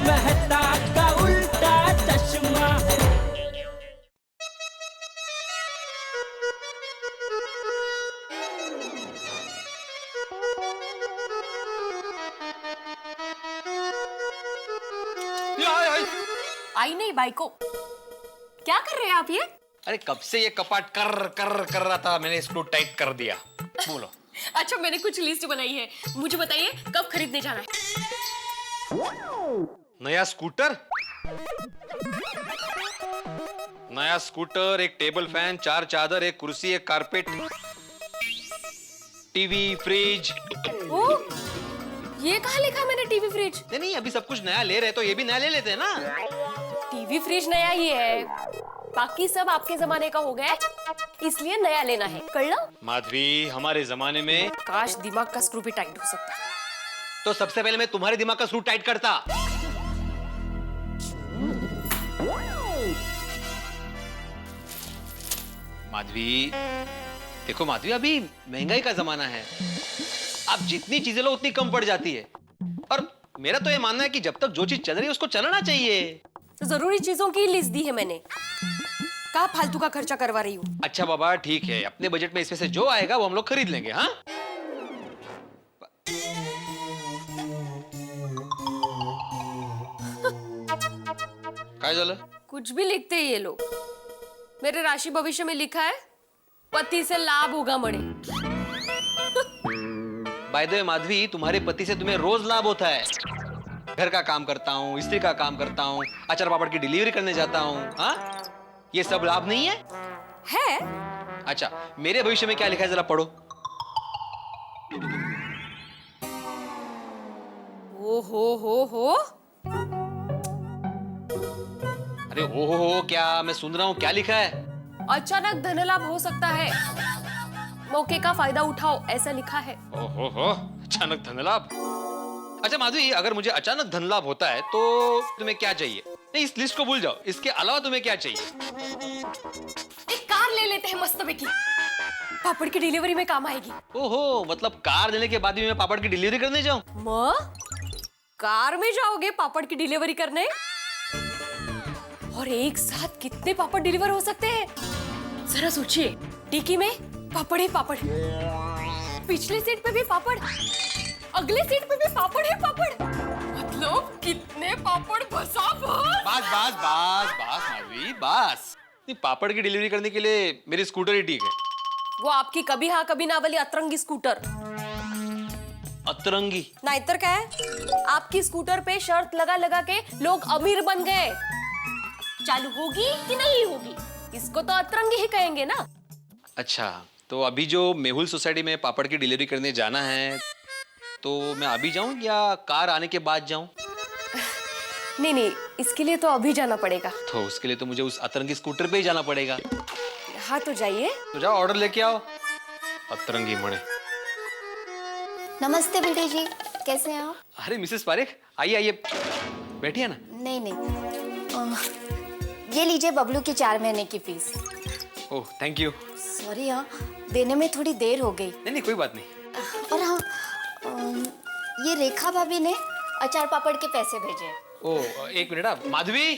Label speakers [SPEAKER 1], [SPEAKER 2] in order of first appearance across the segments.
[SPEAKER 1] मेहता का उल्टा चश्मा।
[SPEAKER 2] आई नहीं बाई को। क्या कर रहे हैं आप ये?
[SPEAKER 3] अरे कब से ये कपाट कर रहा था, मैंने इसको टाइट कर दिया। बोलो।
[SPEAKER 2] अच्छा मैंने कुछ लिस्ट बनाई है, मुझे बताइए कब खरीदने जाना है?
[SPEAKER 3] नया स्कूटर, एक टेबल फैन, 4 चादर, एक कुर्सी, एक कारपेट, टीवी, फ्रिज।
[SPEAKER 2] ओ, ये कहाँ लिखा है मैंने टीवी फ्रिज?
[SPEAKER 3] नहीं, अभी सब कुछ नया ले रहे तो ये भी नया ले लेते हैं ना।
[SPEAKER 2] टीवी फ्रिज नया ही है, बाकी सब आपके जमाने का हो गया है, इसलिए नया लेना है। कर लो।
[SPEAKER 3] माधवी, हमारे जमाने में
[SPEAKER 2] काश दिमाग का स्क्रू भी टाइट हो सकता।
[SPEAKER 3] तो सबसे पहले मैं तुम्हारे दिमाग का स्क्रू टाइट करता। माधवी, देखो माधवी, अभी महंगाई का जमाना है, आप जितनी चीजें लो उतनी कम पड़ जाती है। और मेरा तो ये मानना है कि जब तक जो चीज चल रही है उसको चलना चाहिए।
[SPEAKER 2] तो जरूरी चीजों की लिस्ट दी है मैंने, कहाँ फालतू का खर्चा करवा रही हूँ।
[SPEAKER 3] अच्छा बाबा, ठीक है, अपने बजट में इसमें से जो आएगा वो हम लोग खरीद लेंगे। हाँ, क्या झालं?
[SPEAKER 2] कुछ भी लिखते हैं ये लोग। मेरे राशि भविष्य में लिखा है पति से लाभ होगा मणे।
[SPEAKER 3] बाय द वे माधवी, तुम्हारे पति से तुम्हें रोज लाभ होता है। घर का काम करता हूँ, स्त्री का काम करता हूँ, अचार पापड़ की डिलीवरी करने जाता हूँ। हाँ, ये सब लाभ नहीं है?
[SPEAKER 2] है।
[SPEAKER 3] अच्छा, मेरे भविष्य में क्या लिखा है जरा पढ़ो।
[SPEAKER 2] ओ हो।
[SPEAKER 3] अरे हो, क्या मैं सुन रहा हूँ? क्या लिखा है?
[SPEAKER 2] अचानक धन लाभ हो सकता है, मौके का फायदा उठाओ, ऐसा लिखा है।
[SPEAKER 3] ओहो, अचानक धन लाभ। अच्छा माधवी, अगर मुझे अचानक धन लाभ होता है तो तुम्हें क्या चाहिए? नहीं, इस लिस्ट को भूल जाओ, इसके अलावा तुम्हें क्या चाहिए?
[SPEAKER 2] एक कार ले लेते हैं मस्त की, पापड़ की डिलीवरी में काम आएगी।
[SPEAKER 3] ओहो, मतलब कार लेने के बाद भी मैं पापड़ की डिलीवरी करने जाऊं?
[SPEAKER 2] कार में जाओगे पापड़ की डिलीवरी करने? और एक साथ कितने पापड़ डिलीवर हो सकते हैं? जरा सोचिए, डिक्की में पापड़ ही पापड़, पिछले सीट पे भी पापड़, अगले सीट पे भी पापड़ ही पापड़, मतलब कितने पापड़ बसा बस।
[SPEAKER 3] बस माधवी, बस। नहीं, पापड़ की डिलीवरी करने के लिए मेरी स्कूटर ही ठीक है।
[SPEAKER 2] वो आपकी कभी हाँ कभी ना वाली अतरंगी स्कूटर।
[SPEAKER 3] अतरंगी?
[SPEAKER 2] नाइतर क्या है, आपकी स्कूटर पे शर्त लगा के लोग अमीर बन गए। चालू होगी कि नहीं होगी, इसको तो अतरंगी ही कहेंगे ना।
[SPEAKER 3] अच्छा, तो अभी जो मेहुल सोसाइटी में पापड़ की डिलीवरी करने जाना है, तो मैं अभी जाऊं या कार आने के बाद जाऊं?
[SPEAKER 2] नहीं, इसके लिए तो अभी जाना पड़ेगा।
[SPEAKER 3] तो उसके लिए तो मुझे उस अतरंगी स्कूटर पे ही जाना पड़ेगा।
[SPEAKER 2] हाँ तो जाइए।
[SPEAKER 3] तो जाओ, ऑर्डर लेके आओ। अतरंगी मणे।
[SPEAKER 4] नमस्ते बेटे जी, कैसे हैं आप?
[SPEAKER 3] अरे मिसेस पारेख, आइए, बैठिए ना।
[SPEAKER 4] नहीं, ये लीजिए बबलू की 4 महीने की fees.
[SPEAKER 3] Oh, thank you.
[SPEAKER 4] Sorry, हाँ देने में थोड़ी देर हो गई।
[SPEAKER 3] नहीं, कोई बात नहीं।
[SPEAKER 4] और हाँ, ये रेखा भाभी ने अचार पापड़ के पैसे भेजे।
[SPEAKER 3] ओह, एक मिनट। आप माधवी?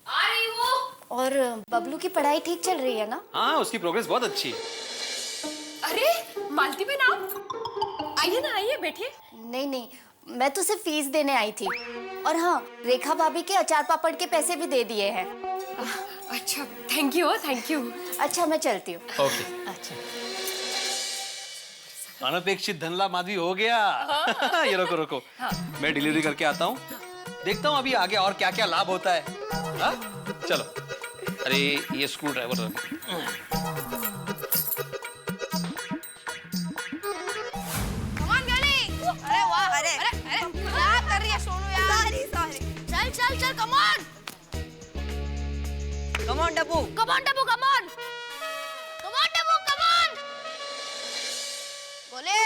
[SPEAKER 2] आ रही हूँ।
[SPEAKER 4] और बबलू की पढ़ाई ठीक चल रही है ना?
[SPEAKER 3] हाँ, उसकी प्रोग्रेस बहुत अच्छी है।
[SPEAKER 2] अरे मालती बहन, आप आइए ना, आइए बैठिए।
[SPEAKER 4] नहीं, मैं तो सिर्फ फीस देने आई थी। और हाँ, रेखा भाभी के अचार पापड़ के पैसे भी दे दिए हैं।
[SPEAKER 2] अच्छा, थैंक यू।
[SPEAKER 4] अच्छा, मैं चलती हूँ।
[SPEAKER 3] ओके।
[SPEAKER 4] अच्छा,
[SPEAKER 3] अनपेक्षित धन लाभ माधवी हो गया। ये रोको। मैं डिलीवरी करके आता हूँ, देखता हूँ अभी आगे और क्या क्या लाभ होता है। हाँ? चलो। अरे ये स्क्रू ड्राइवर
[SPEAKER 5] अरे वाह, अरे क्या कर रही है सोनू यार? सॉरी। चल come on Dabbu, come on बोले।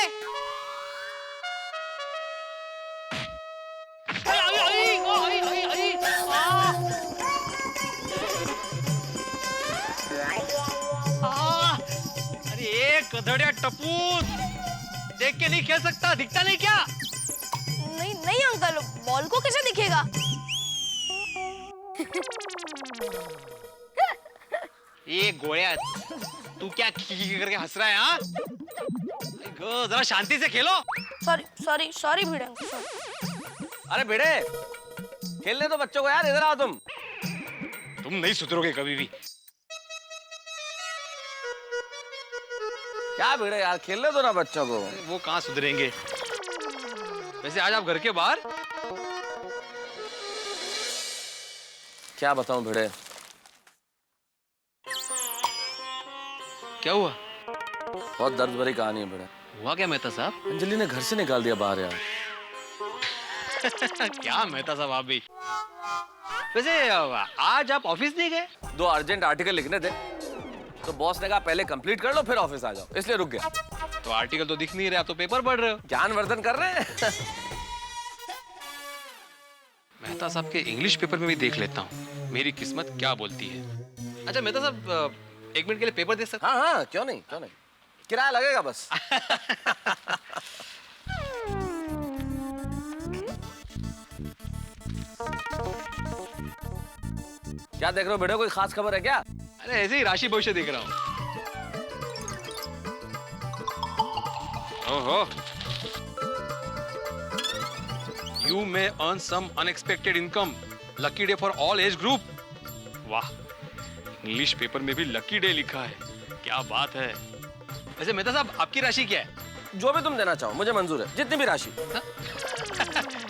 [SPEAKER 3] अरे गधड़िया टपूत, देख के नहीं खेल सकता, दिखता नहीं क्या?
[SPEAKER 5] नहीं नहीं अंकल, बॉल को कैसे दिखेगा?
[SPEAKER 3] ये गोया, तू क्या खी करके हंस रहा है? हाँ, जरा शांति से खेलो।
[SPEAKER 5] सॉरी सॉरी सॉरी भिड़े अंकल।
[SPEAKER 6] अरे भिड़े, खेलने दो बच्चों को यार, इधर आओ तुम।
[SPEAKER 3] तुम नहीं सुधरोगे कभी भी।
[SPEAKER 6] क्या भिड़े यार, खेलने दो ना बच्चों को।
[SPEAKER 3] वो कहाँ सुधरेंगे? वैसे आज आप घर के बाहर?
[SPEAKER 6] क्या बताऊं भिड़े,
[SPEAKER 3] क्या हुआ?
[SPEAKER 6] बहुत दर्द भरी कहानी है भिड़े।
[SPEAKER 3] हुआ क्या मेहता साहब?
[SPEAKER 6] अंजलि ने घर से निकाल दिया बाहर यार।
[SPEAKER 3] क्या मेहता साहब आप भी? वैसे आज आप ऑफिस नहीं गए?
[SPEAKER 6] 2 अर्जेंट आर्टिकल लिखने थे, तो बॉस ने कहा पहले कंप्लीट कर लो फिर ऑफिस आ जाओ, इसलिए रुक गया।
[SPEAKER 3] तो आर्टिकल तो दिख नहीं रहे, आप तो पेपर पढ़ रहे हो।
[SPEAKER 6] ज्ञानवर्धन कर रहे हैं।
[SPEAKER 3] मेहता साहब के इंग्लिश पेपर में भी देख लेता हूँ मेरी किस्मत क्या बोलती है। अच्छा मेहता साहब, 1 मिनट के लिए पेपर दे सकते?
[SPEAKER 6] हाँ हाँ, क्यों नहीं क्यों नहीं, किराया लगेगा बस। क्या देख रहे हो बेटे, कोई खास खबर है क्या?
[SPEAKER 3] अरे ऐसे ही राशि भविष्य देख रहा हूँ। ओहो, You may earn some unexpected income. Lucky day for all age group. वाह, इंग्लिश पेपर में भी लकी डे लिखा है, क्या बात है। वैसे मेहता साहब आपकी राशि क्या है?
[SPEAKER 6] जो भी तुम देना चाहो मुझे मंजूर है, जितनी भी राशि।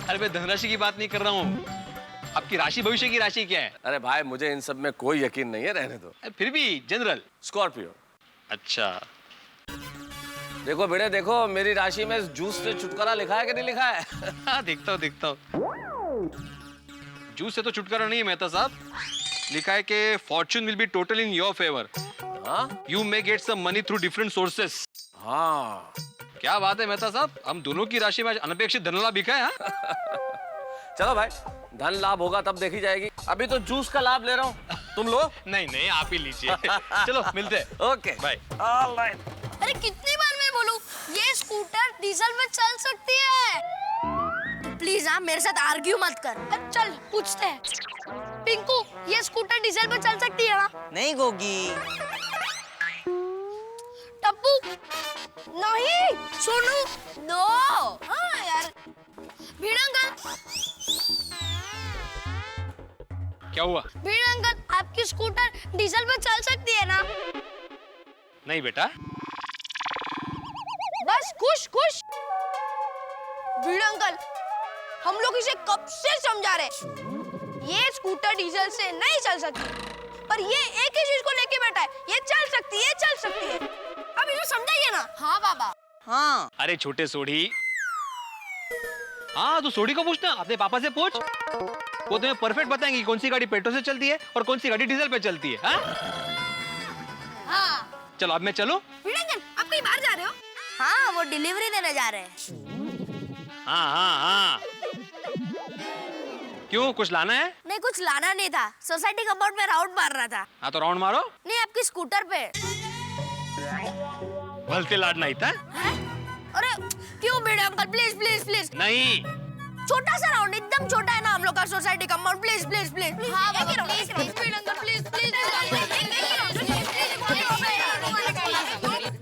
[SPEAKER 3] अरे मैं धनराशि की बात नहीं कर रहा हूँ, आपकी राशि भविष्य की राशि क्या है?
[SPEAKER 6] अरे भाई मुझे इन सब में कोई यकीन नहीं है, रहने दो।
[SPEAKER 3] फिर भी जनरल।
[SPEAKER 6] स्कॉर्पियो।
[SPEAKER 3] अच्छा,
[SPEAKER 6] देखो बेटे देखो, मेरी राशि में जूस से छुटकारा लिखा है कि नहीं लिखा है?
[SPEAKER 3] हाँ देखता हूँ देखता हूँ। जूस से तो छुटकारा नहीं है मेहता साहब, लिखा है कि fortune will be total in your favour.
[SPEAKER 6] हाँ
[SPEAKER 3] you may get some money through different sources.
[SPEAKER 6] हाँ,
[SPEAKER 3] क्या बात है मेहता साहब, हम दोनों की राशि में आज अनपेक्षित धन लाभ लिखा है। हाँ?
[SPEAKER 6] चलो भाई, धन लाभ होगा तब देखी जाएगी, अभी तो जूस का लाभ ले रहा हूँ, तुम लो।
[SPEAKER 3] नहीं नहीं, आप ही लीजिए। चलो मिलते हैं।
[SPEAKER 6] Okay
[SPEAKER 3] bye.
[SPEAKER 6] ऑलराइट।
[SPEAKER 5] अरे कितनी बार मैं बोलूं, ये स्कूटर डीजल में चल सकती है। प्लीज हाँ, मेरे साथ आर्ग्यू मत कर। चल पूछते हैं। पिंकू, ये स्कूटर डीजल पे चल सकती है ना?
[SPEAKER 1] नहीं गोगी।
[SPEAKER 5] टप्पू, नहीं। सोनू, नो। हाँ यार। भीड़ अंकल,
[SPEAKER 3] क्या हुआ?
[SPEAKER 5] भीड़ अंकल, आपकी स्कूटर डीजल पे चल सकती है ना?
[SPEAKER 3] नहीं बेटा।
[SPEAKER 5] बस खुश खुश। भीड़ अंकल, हम लोग इसे कब से समझा रहे, ये स्कूटर डीजल से नहीं चल सकती, पर ये एक ही चीज को लेके बैठा है, ये चल सकती है, चल सकती है। अब इसे समझाइए ना। हाँ बाबा।
[SPEAKER 1] हाँ
[SPEAKER 3] अरे छोटे सोढ़ी, हाँ तू सोढ़ी को पूछना, अपने पापा से पूछ, वो तुम्हें परफेक्ट बताएंगे कौन सी गाड़ी पेट्रोल से चलती है और कौन सी गाड़ी डीजल पे चलती है। हाँ?
[SPEAKER 5] हाँ।
[SPEAKER 3] चलो अब मैं चलूं?
[SPEAKER 5] भीड़ अंकल, आप कहीं बाहर जा रहे हो? हाँ, वो डिलीवरी देने जा रहे हैं।
[SPEAKER 3] हाँ हाँ हाँ। क्यों, कुछ लाना है?
[SPEAKER 5] नहीं, कुछ लाना नहीं था, सोसाइटी कंपाउंड में राउंड मार रहा था।
[SPEAKER 3] हाँ तो राउंड मारो।
[SPEAKER 5] नहीं, आपकी स्कूटर पे।
[SPEAKER 3] भलते लाड नहीं था।
[SPEAKER 5] है? अरे क्यों भीड़ अंकल, प्लीज प्लीज प्लीज।
[SPEAKER 3] नहीं,
[SPEAKER 5] छोटा सा राउंड, एकदम छोटा है ना हम लोग का society compound, please please please. हाँ बाबा, प्लीज प्लीज भीड़ अंकल, प्लीज प्लीज।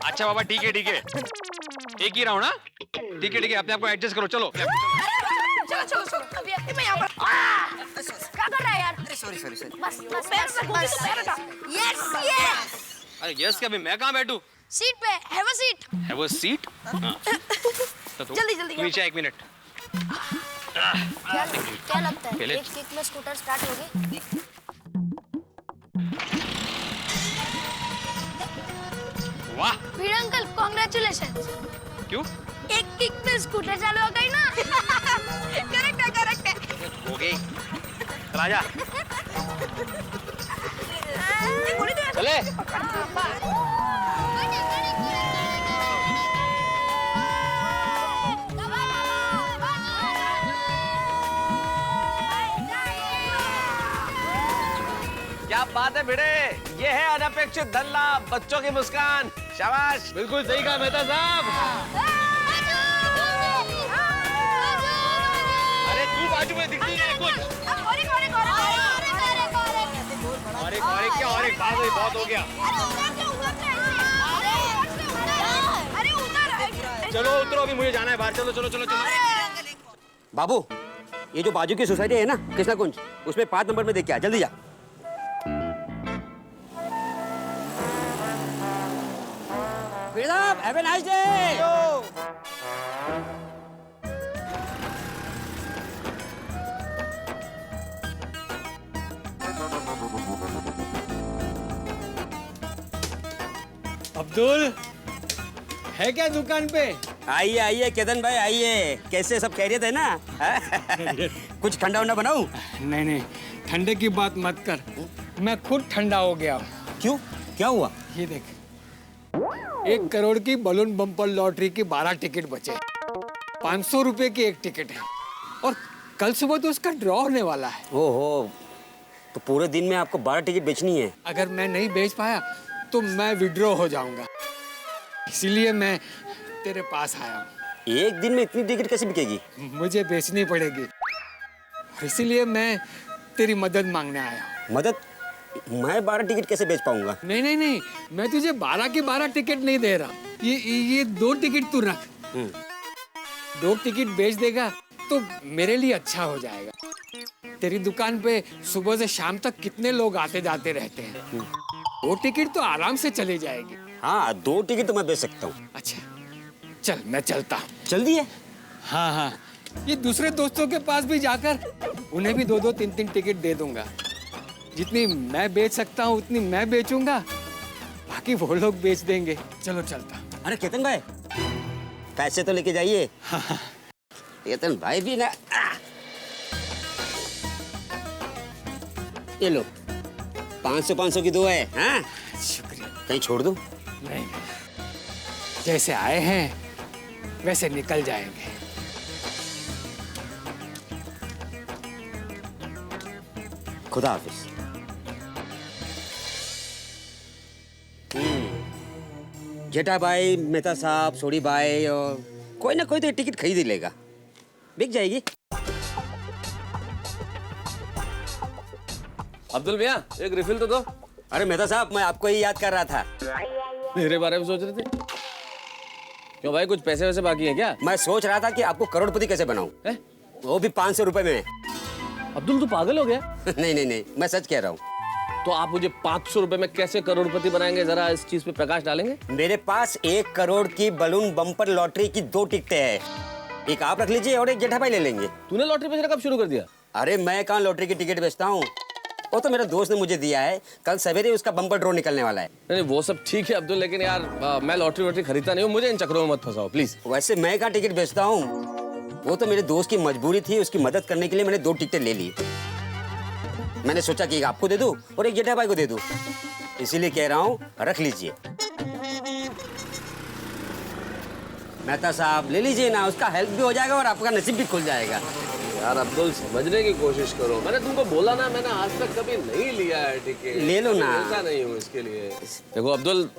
[SPEAKER 3] अच्छा बाबा ठीक है ठीक है, एक ही राउंड। हाँ ठीक है ठीक है, अपने आप को एडजस्ट करो। चलो
[SPEAKER 5] चलो चलो चलो, अभी मैं यहाँ पर। क्या कर रहा है यार?
[SPEAKER 1] अरे सॉरी सॉरी सॉरी।
[SPEAKER 5] बस बस पैर पे घूमी तो पैर हटा। Yes yes.
[SPEAKER 3] अरे यस क्या, मैं कहाँ बैठूं?
[SPEAKER 5] सीट पे, have a seat.
[SPEAKER 3] Have a seat.
[SPEAKER 5] जल्दी जल्दी।
[SPEAKER 3] नीचे 1 मिनट।
[SPEAKER 4] क्या लगता है
[SPEAKER 3] पहले-
[SPEAKER 4] एक किक में स्कूटर स्टार्ट होगी?
[SPEAKER 3] वाह,
[SPEAKER 5] भीड़ अंकल, कांग्रेचुलेशंस।
[SPEAKER 3] क्यों?
[SPEAKER 5] एक किक में स्कूटर चालू हो गई ना? करेक्ट है करेक्ट है।
[SPEAKER 3] हो गई। राजा चले।
[SPEAKER 6] क्या बात है भिड़े, ये है अनपेक्षित धन लाभ, बच्चों की मुस्कान। शाबाश।
[SPEAKER 3] बिल्कुल सही कहा मेहता साहब। बाजू में दिख नहीं है कुछ। अरे क्या, अरे भाग, बहुत हो गया। चलो उतरो, अभी मुझे जाना है बाहर। चलो चलो चलो चलो।
[SPEAKER 7] बाबू, ये जो बाजू की सोसाइटी है ना, कृष्णा कुंज, उसमें 5 नंबर में देख के आ, जल्दी जा। Have a nice day.
[SPEAKER 8] Abdul है क्या दुकान पे?
[SPEAKER 7] आइए आइए केतन भाई, आइए। कैसे सब खैरियत है ना? कुछ ठंडा वंडा बनाऊं?
[SPEAKER 8] नहीं नहीं, ठंडे की बात मत कर, मैं खुद ठंडा हो गया।
[SPEAKER 7] क्यों, क्या हुआ?
[SPEAKER 8] ये देख, 1 करोड़ की बलून बम्पर लॉटरी की 12 टिकट बचे। 500 रुपए की एक टिकट है और कल सुबह तो उसका ड्रॉ होने वाला है।
[SPEAKER 7] ओहो, तो पूरे दिन में आपको 12 टिकट बेचनी है?
[SPEAKER 8] अगर मैं नहीं बेच पाया तो मैं विड्रॉ हो जाऊंगा, इसीलिए मैं तेरे पास आया हूँ।
[SPEAKER 7] एक दिन में इतनी टिकट कैसे बिकेगी?
[SPEAKER 8] मुझे बेचनी पड़ेगी और इसीलिए मैं तेरी मदद मांगने आया हूँ।
[SPEAKER 7] मदद? मैं 12 टिकट कैसे बेच पाऊंगा?
[SPEAKER 8] नहीं नहीं नहीं, मैं तुझे 12 की 12 टिकट नहीं दे रहा। ये 2 टिकट तू रख। 2 टिकट बेच देगा तो मेरे लिए अच्छा हो जाएगा। तेरी दुकान पे सुबह से शाम तक कितने लोग आते जाते रहते हैं, 2 टिकट तो आराम से चली जाएगी।
[SPEAKER 7] हाँ, 2 टिकट तो मैं बेच सकता हूँ।
[SPEAKER 8] अच्छा चल, मैं चलता हूँ।
[SPEAKER 7] जल्दी है?
[SPEAKER 8] हाँ हाँ, ये दूसरे दोस्तों के पास भी जाकर उन्हें भी 2-2, 3-3 टिकट दे दूंगा। जितनी मैं बेच सकता हूँ उतनी मैं बेचूंगा, बाकी वो लोग बेच देंगे। चलो चलता।
[SPEAKER 7] अरे केतन भाई, पैसे तो लेके जाइए।
[SPEAKER 8] हाँ।
[SPEAKER 7] केतन भाई भी ना। ये लो, 500 की 2 है। हाँ,
[SPEAKER 8] शुक्रिया।
[SPEAKER 7] कहीं छोड़ दूं?
[SPEAKER 8] नहीं, जैसे आए हैं वैसे निकल जाएंगे।
[SPEAKER 7] खुदा हाफिज। जेठा भाई, मेहता साहब, सोडी भाई और कोई ना कोई तो टिकट खरीद ही लेगा, बिक जाएगी।
[SPEAKER 6] अब्दुल भैया, एक रिफिल तो दो।
[SPEAKER 7] अरे मेहता साहब, मैं आपको ही याद कर रहा था।
[SPEAKER 6] मेरे बारे में सोच रहे थे? क्यों भाई, कुछ पैसे वैसे बाकी हैं क्या?
[SPEAKER 7] मैं सोच रहा था कि आपको करोड़पति कैसे बनाऊं, वो भी 500 रुपए में।
[SPEAKER 6] अब्दुल, तू पागल हो गया?
[SPEAKER 7] नहीं नहीं नहीं, मैं सच कह रहा हूँ।
[SPEAKER 6] तो आप मुझे 500 रुपए में कैसे करोड़पति बनाएंगे, जरा इस चीज पे प्रकाश डालेंगे?
[SPEAKER 7] मेरे पास 1 करोड़ की बलून बम्पर लॉटरी की 2 टिकटें हैं। एक आप रख लीजिए और एक जेठा भाई ले लेंगे।
[SPEAKER 6] तूने लॉटरी बेचना कब शुरू कर दिया?
[SPEAKER 7] अरे मैं कहाँ लॉटरी की टिकट बेचता हूँ, वो तो मेरा दोस्त ने मुझे दिया है। कल सवेरे उसका बम्पर ड्रॉ निकलने वाला है।
[SPEAKER 6] नहीं वो सब ठीक है अब्दुल, लेकिन यार मैं लॉटरी खरीदता नहीं हूँ, मुझे इन चक्रों में मत फंसाओ प्लीज।
[SPEAKER 7] वैसे मैं कहाँ टिकट बेचता हूँ, वो तो मेरे दोस्त की मजबूरी थी, उसकी मदद करने के लिए मैंने 2 टिकटें ले ली। मैंने सोचा कि एक आपको दे दूं और एक जेठा भाई को दे दूं, इसीलिए कह रहा हूँ रख लीजिए। मेहता साहब ले लीजिए ना, उसका हेल्प भी हो जाएगा और आपका नसीब भी खुल जाएगा।
[SPEAKER 6] यार अब्दुल, समझने की कोशिश करो, मैंने तुमको बोला ना, मैंने आज तक कभी नहीं लिया है टिकट।
[SPEAKER 7] ले लो ना।
[SPEAKER 6] ऐसा नहीं हूँ इसके लिए। देखो अब्दुल,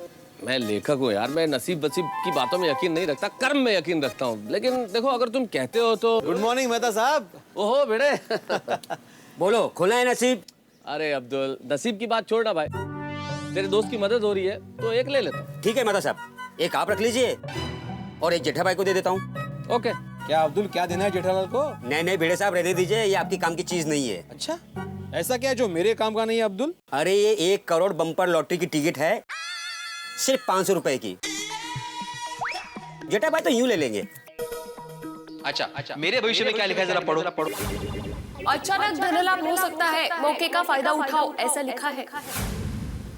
[SPEAKER 6] मैं लेखक हूँ यार, मैं नसीब वसीब की बातों में यकीन नहीं रखता, कर्म में यकीन रखता हूँ। लेकिन देखो अगर तुम कहते हो तो।
[SPEAKER 9] गुड मॉर्निंग मेहता साहब।
[SPEAKER 6] ओहो बेड़े।
[SPEAKER 7] बोलो, खुला है नसीब?
[SPEAKER 6] अरे अब्दुल, नसीब की बात छोड़ना भाई, तेरे दोस्त की मदद हो रही है तो एक ले लेता हूँ।
[SPEAKER 7] ठीक है मेहता साहब, एक आप रख लीजिए और एक जेठा भाई को दे देता हूँ।
[SPEAKER 6] ओके।
[SPEAKER 9] क्या अब्दुल, क्या देना है जेठालाल को?
[SPEAKER 7] नहीं नहीं भिड़े साहब, रहने दीजिए, ये आपकी काम की चीज नहीं है।
[SPEAKER 9] अच्छा, ऐसा क्या है जो मेरे काम का नहीं है अब्दुल?
[SPEAKER 7] अरे ये 1 करोड़ बम्पर लॉटरी की टिकट है, सिर्फ 500 रुपए की। जेठा भाई तो यूं ले लेंगे।
[SPEAKER 3] अच्छा, मेरे भविष्य में क्या लिखा है, जरा पढ़ो।
[SPEAKER 2] अचानक धन लाभ हो सकता है, मौके का फायदा उठाओ, ऐसा लिखा है।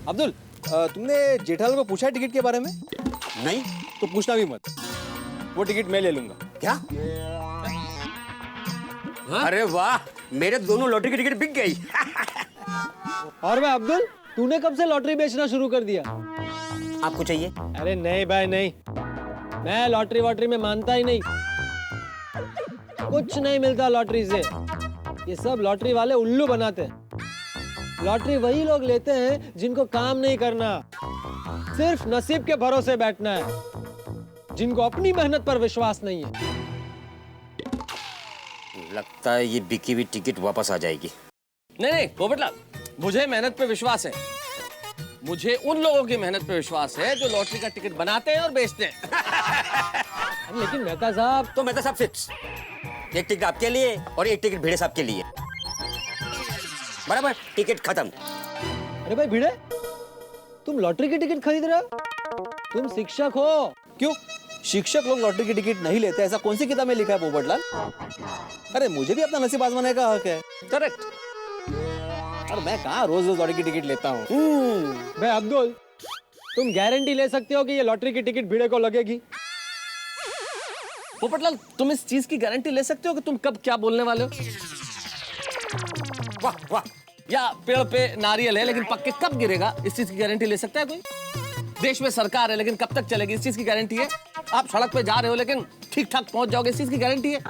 [SPEAKER 9] अब्दुल, तुमने जेठालाल को पूछा टिकट के बारे में?
[SPEAKER 7] नहीं
[SPEAKER 9] तो पूछना भी मत, वो टिकट मैं ले लूंगा।
[SPEAKER 7] क्या? अरे वाह, मेरे दोनों लॉटरी की टिकट बिक गई।
[SPEAKER 10] और मैं अब्दुल, तूने कब से लॉटरी बेचना शुरू कर दिया?
[SPEAKER 7] आपको चाहिए?
[SPEAKER 10] अरे नहीं भाई नहीं, मैं लॉटरी वॉटरी में मानता ही नहीं, कुछ नहीं मिलता लॉटरी से। ये सब लॉटरी वाले उल्लू बनाते हैं। लॉटरी वही लोग लेते हैं जिनको काम नहीं करना, सिर्फ नसीब के भरोसे बैठना है, जिनको अपनी मेहनत पर विश्वास नहीं है।
[SPEAKER 7] लगता है ये बिकी हुई टिकट वापस आ जाएगी।
[SPEAKER 6] नहीं नहीं पोपटलाल, मुझे मेहनत पे विश्वास है। मुझे उन लोगों की मेहनत पे विश्वास है जो लॉटरी का टिकट बनाते हैं और बेचते हैं।
[SPEAKER 10] लेकिन मेहता साहब,
[SPEAKER 7] तो मेहता साहब फिक्स, एक टिकट आपके लिए और एक टिकट भिड़े साहब के लिए। बराबर, टिकट खत्म।
[SPEAKER 10] अरे भाई भिड़े, तुम लॉटरी की टिकट खरीद रहे हो? तुम शिक्षक हो।
[SPEAKER 9] क्यों शिक्षक लोग लॉटरी की टिकट नहीं लेते? ऐसा कौन सी किताब में लिखा है पोपटलाल? अरे मुझे भी अपना नसीब आजमाने का हक है।
[SPEAKER 6] करेक्ट।
[SPEAKER 9] और मैं कहाँ रोज रोज लॉटरी की टिकट लेता हूँ।
[SPEAKER 10] भाई अब्दुल, तुम गारंटी ले सकते हो कि ये लॉटरी की टिकट भिड़े को लगेगी?
[SPEAKER 6] पोपटलाल, तुम इस चीज की गारंटी ले सकते हो कि तुम कब क्या बोलने वाले हो?
[SPEAKER 7] वाह वाह।
[SPEAKER 6] या पेड़ पे नारियल है लेकिन पक के कब गिरेगा, इस चीज की गारंटी ले सकता है कोई? देश में सरकार है लेकिन कब तक चलेगी, इस चीज की गारंटी है? आप सड़क पे जा रहे हो लेकिन ठीक ठाक पहुंच जाओगे, इस चीज की गारंटी है?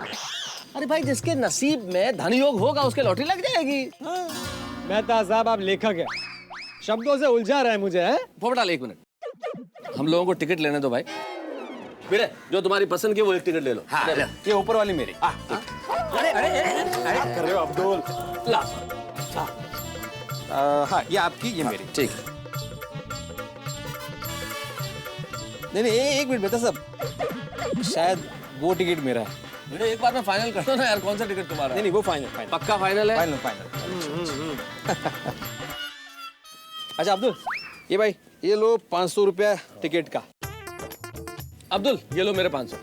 [SPEAKER 6] अरे भाई, जिसके नसीब में धन योग होगा उसके लॉटरी लग जाएगी।
[SPEAKER 10] मेहता साहब, आप लेखक है, शब्दों से उलझा रहे हैं मुझे। है
[SPEAKER 6] पोपटलाल, एक मिनट, हम लोगों को टिकट लेने दो भाई। बेटे, जो तुम्हारी पसंद की वो एक टिकट ले लो।
[SPEAKER 7] हाँ, ले।
[SPEAKER 9] ये ऊपर वाली मेरी।
[SPEAKER 7] अरे अरे अरे
[SPEAKER 9] कर रहे हो अब्दुल?
[SPEAKER 6] ला।
[SPEAKER 9] हाँ, ये आपकी, ये मेरी।
[SPEAKER 6] ठीक।
[SPEAKER 9] नहीं नहीं, एक मिनट मेहता साहब, शायद वो टिकट मेरा है।
[SPEAKER 6] बेटे, एक बार में फाइनल कर दो ना यार, कौन सा टिकट तुम्हारा?
[SPEAKER 9] नहीं नहीं, वो फाइनल फाइनल
[SPEAKER 6] पक्का फाइनल है?
[SPEAKER 9] Final final. अच्छा अब्दुल, ये भाई ये लो 500 रुपया टिकट का।
[SPEAKER 6] अब्दुल, ये लो मेरे 500।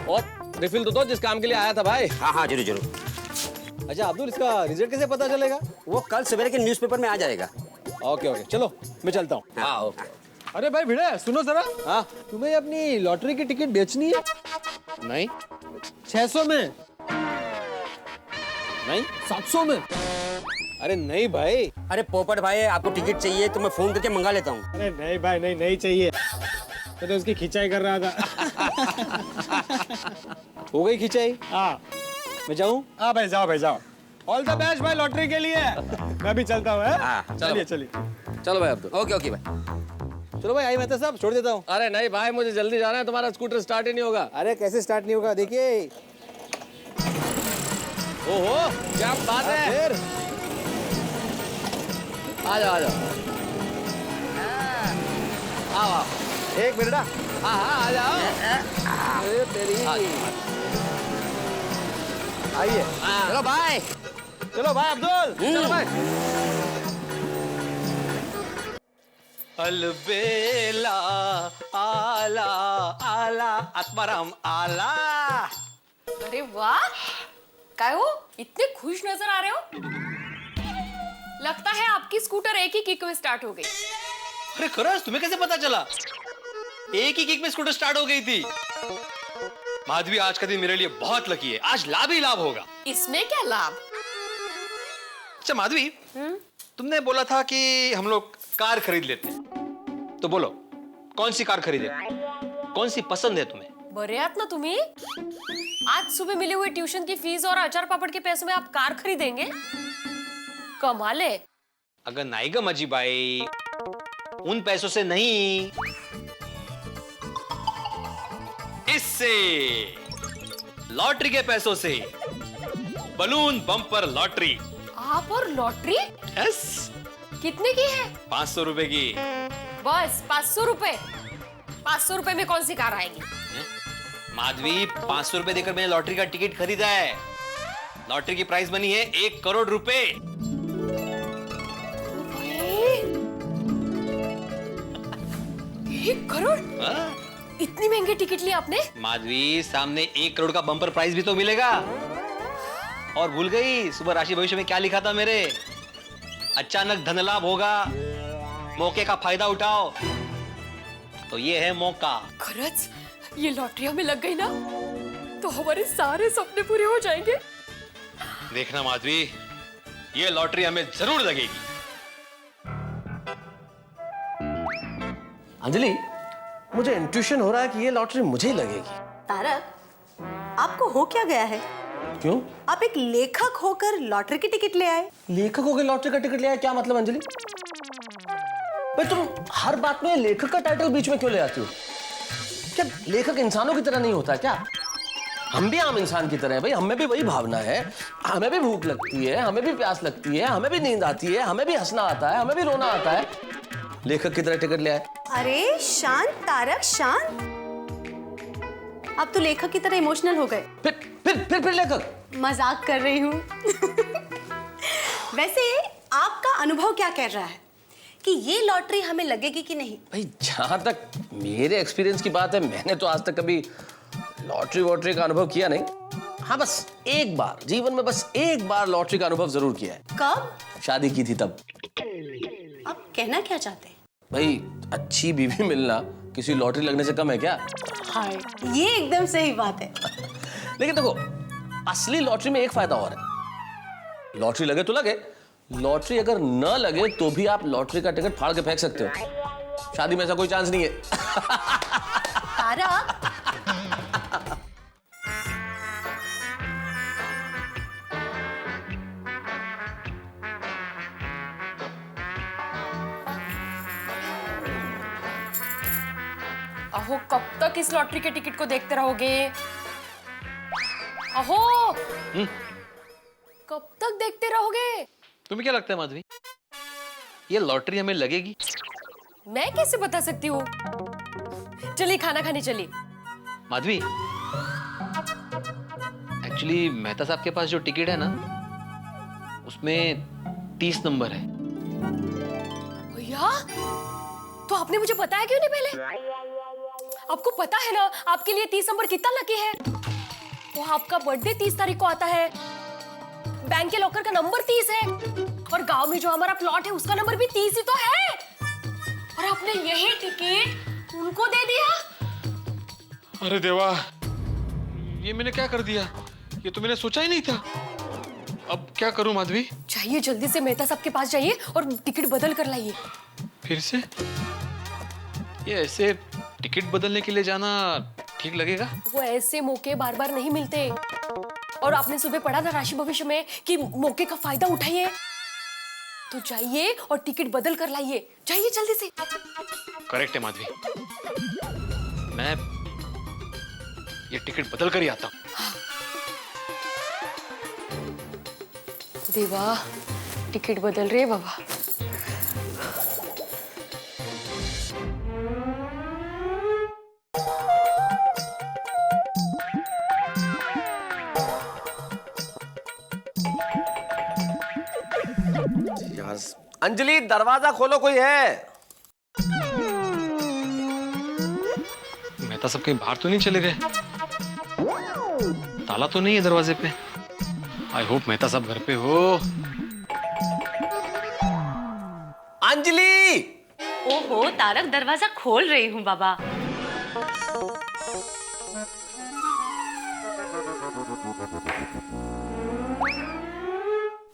[SPEAKER 6] और रिफिल तो दो, जिस काम के लिए आया था भाई।
[SPEAKER 7] हाँ हाँ, जरूर जरूर।
[SPEAKER 9] अच्छा अब्दुल, इसका रिजल्ट कैसे पता चलेगा?
[SPEAKER 7] वो कल सवेरे के न्यूज़पेपर में आ जाएगा।
[SPEAKER 9] ओके ओके, चलो मैं चलता हूँ।
[SPEAKER 6] हाँ ओके।
[SPEAKER 10] अरे भाई भिड़े, सुनो जरा।
[SPEAKER 9] हाँ।
[SPEAKER 10] तुम्हें अपनी लॉटरी की टिकट बेचनी है?
[SPEAKER 9] नहीं
[SPEAKER 10] 600 में?
[SPEAKER 9] नहीं
[SPEAKER 10] 700 में?
[SPEAKER 9] अरे नहीं भाई।
[SPEAKER 7] अरे पोपट भाई, आपको टिकट चाहिए तो मैं फोन करके मंगा लेता हूँ।
[SPEAKER 10] अरे नहीं भाई, नहीं नहीं चाहिए, मैं तो उसकी खिंचाई कर रहा था।
[SPEAKER 9] हो गई खिंचाई?
[SPEAKER 10] हाँ
[SPEAKER 9] मैं जाऊँ?
[SPEAKER 10] हाँ भाई, जाओ भाई जाओ। ऑल द बेस्ट भाई लॉटरी के लिए। मैं भी चलता हूँ।
[SPEAKER 7] हाँ,
[SPEAKER 10] चलिए चलिए।
[SPEAKER 6] चलो भाई अब्दुल।
[SPEAKER 7] ओके ओके भाई।
[SPEAKER 9] चलो भाई, आई मेहता साहब, छोड़ देता हूँ।
[SPEAKER 6] अरे नहीं भाई, मुझे जल्दी जाना है, तुम्हारा स्कूटर स्टार्ट ही नहीं होगा।
[SPEAKER 9] अरे कैसे स्टार्ट नहीं होगा, देखिए।
[SPEAKER 6] ओहो, क्या बात है।
[SPEAKER 9] फिर
[SPEAKER 6] आ जाओ आ जाओ। आओ आओ।
[SPEAKER 9] एक मिनट।
[SPEAKER 6] हाँ हाँ, आ जाओ।
[SPEAKER 9] अरे तेरी। आइए।
[SPEAKER 7] चलो बाय।
[SPEAKER 9] चलो भाई अब्दुल।
[SPEAKER 6] चलो भाई।
[SPEAKER 3] अलबेला आला आला आत्माराम आला।
[SPEAKER 2] अरे वाह, काय हो, इतने खुश नजर आ रहे हो? लगता है आपकी स्कूटर एक ही किक में स्टार्ट हो गई।
[SPEAKER 3] अरे खरंच, तुम्हें कैसे पता चला? एक ही किक में स्कूटर स्टार्ट हो गई थी। माधवी, आज का दिन मेरे लिए बहुत लकी है, आज लाभ ही लाभ होगा।
[SPEAKER 2] इसमें क्या लाभ?
[SPEAKER 3] अच्छा माधवी, तुमने बोला था कि हम लोग कार खरीद लेते हैं, तो बोलो कौन सी कार खरीदे, कौन सी पसंद है तुम्हें?
[SPEAKER 2] बरे आहात ना तुम्ही? आज सुबह मिले हुए ट्यूशन की फीस और अचार पापड़ के पैसों में आप कार खरीदेंगे? कमाल है।
[SPEAKER 3] अगर नहीं ग मजी बाई, उन पैसों से नहीं, इससे लॉटरी के पैसों से। Balloon bumper lottery.
[SPEAKER 2] आप और लॉटरी?
[SPEAKER 3] यस।
[SPEAKER 2] कितने की है?
[SPEAKER 3] 500 रुपए की।
[SPEAKER 2] बस 500 रुपए? 500 रुपए में कौन सी कार आएगी?
[SPEAKER 3] माधवी, 500 रुपए देकर मैंने लॉटरी का टिकट खरीदा है। लॉटरी की प्राइस बनी है 1 करोड़ रुपए।
[SPEAKER 2] 1 करोड़?
[SPEAKER 3] हाँ?
[SPEAKER 2] इतनी महंगी टिकट ली आपने?
[SPEAKER 3] माधवी, सामने 1 करोड़ का बम्पर प्राइस भी तो मिलेगा। और भूल गई, सुबह राशि भविष्य में क्या लिखा था मेरे? अचानक धन लाभ होगा, मौके का फायदा उठाओ। तो ये है मौका।
[SPEAKER 2] खरच, ये लॉटरी हमें लग गई ना, तो हमारे सारे सपने पूरे हो जाएंगे।
[SPEAKER 3] देखना माधवी, ये लॉटरी हमें जरूर लगेगी।
[SPEAKER 6] अंजलि, मुझे इंट्यूशन हो रहा है कि ये लॉटरी मुझे ही लगेगी।
[SPEAKER 11] तारक, आपको हो क्या गया है?
[SPEAKER 6] क्यों?
[SPEAKER 11] आप एक लेखक होकर लॉटरी की टिकट ले आए।
[SPEAKER 6] लेखक होकर लॉटरी का टिकट ले आया, क्या मतलब अंजलि? भाई तुम हर बात में लेखक का टाइटल बीच में क्यों ले आती हो? क्या लेखक इंसानों की तरह नहीं होता क्या? हम भी आम इंसान की तरह है भाई, हमें भी वही भावना है, हमें भी भूख लगती है, हमें भी प्यास लगती है, हमें भी नींद आती है, हमें भी हंसना आता है, हमें भी रोना आता है। लेखक की तरह टिकट ले आए।
[SPEAKER 11] अरे शांत तारक शांत, आप तो लेखक की तरह इमोशनल हो गए।
[SPEAKER 6] फिर लेखक।
[SPEAKER 11] मजाक कर रही हूँ। वैसे आपका अनुभव क्या कह रहा है कि ये लॉटरी हमें लगेगी कि नहीं?
[SPEAKER 6] भाई जहां तक मेरे एक्सपीरियंस की बात है, मैंने तो आज तक कभी लॉटरी वॉटरी का अनुभव किया नहीं। हाँ बस एक बार जीवन में, बस एक बार लॉटरी का अनुभव जरूर किया है।
[SPEAKER 11] कब?
[SPEAKER 6] शादी की थी तब।
[SPEAKER 11] आप कहना क्या चाहते हैं?
[SPEAKER 6] भाई अच्छी बीवी मिलना किसी लॉटरी लगने से कम है क्या?
[SPEAKER 11] हाय, ये एकदम सही बात है।
[SPEAKER 6] लेकिन देखो, असली लॉटरी में एक फायदा और है। लॉटरी लगे तो लगे, लॉटरी अगर न लगे तो भी आप लॉटरी का टिकट फाड़ के फेंक सकते हो। शादी में ऐसा कोई चांस नहीं है।
[SPEAKER 11] तारक,
[SPEAKER 2] अहो कब तक इस लॉटरी के टिकट को देखते रहोगे? अहो कब तक देखते रहोगे?
[SPEAKER 3] तुम्हें क्या लगता है माधवी, ये लॉटरी हमें लगेगी?
[SPEAKER 2] मैं कैसे बता सकती हूँ? चलिए खाना खाने चलिए।
[SPEAKER 3] माधवी, एक्चुअली मेहता साहब के पास जो टिकट है ना, उसमें 30 नंबर है।
[SPEAKER 2] भैया, तो आपने मुझे बताया क्यों नहीं पहले? आपको पता है ना आपके लिए 30 नंबर कितना लकी है? तो आपका बर्थडे 30 तारीख को आता है, बैंक के लॉकर का नंबर 30 है, और गांव में जो हमारा प्लॉट है उसका नंबर भी 30 ही तो है। और आपने यही टिकट उनको दे दिया।
[SPEAKER 3] अरे देवा, ये मैंने क्या कर दिया? ये तो मैंने सोचा ही नहीं था। अब क्या करूं माधवी?
[SPEAKER 2] जाइए जल्दी से मेहता साहब के पास जाइए और टिकट बदल कर लाइए।
[SPEAKER 3] फिर से? ये ऐसे टिकट बदलने के लिए जाना ठीक लगेगा?
[SPEAKER 2] वो ऐसे मौके बार बार नहीं मिलते। और आपने सुबह पढ़ा था राशि भविष्य में कि मौके का फायदा उठाइए। तो जाइए और टिकट बदल कर लाइए, जाइए जल्दी से।
[SPEAKER 3] करेक्ट है माधवी, मैं ये टिकट बदल कर ही आता हूँ।
[SPEAKER 2] देवा, टिकट बदल रहे बाबा।
[SPEAKER 6] अंजलि, दरवाजा खोलो, कोई है?
[SPEAKER 3] मेहता सब कहीं बाहर तो नहीं चले गए? ताला तो नहीं है दरवाजे पे? आई होप मेहता साहब घर पे हो।
[SPEAKER 6] अंजलि!
[SPEAKER 11] ओहो तारक, दरवाजा खोल रही हूँ बाबा।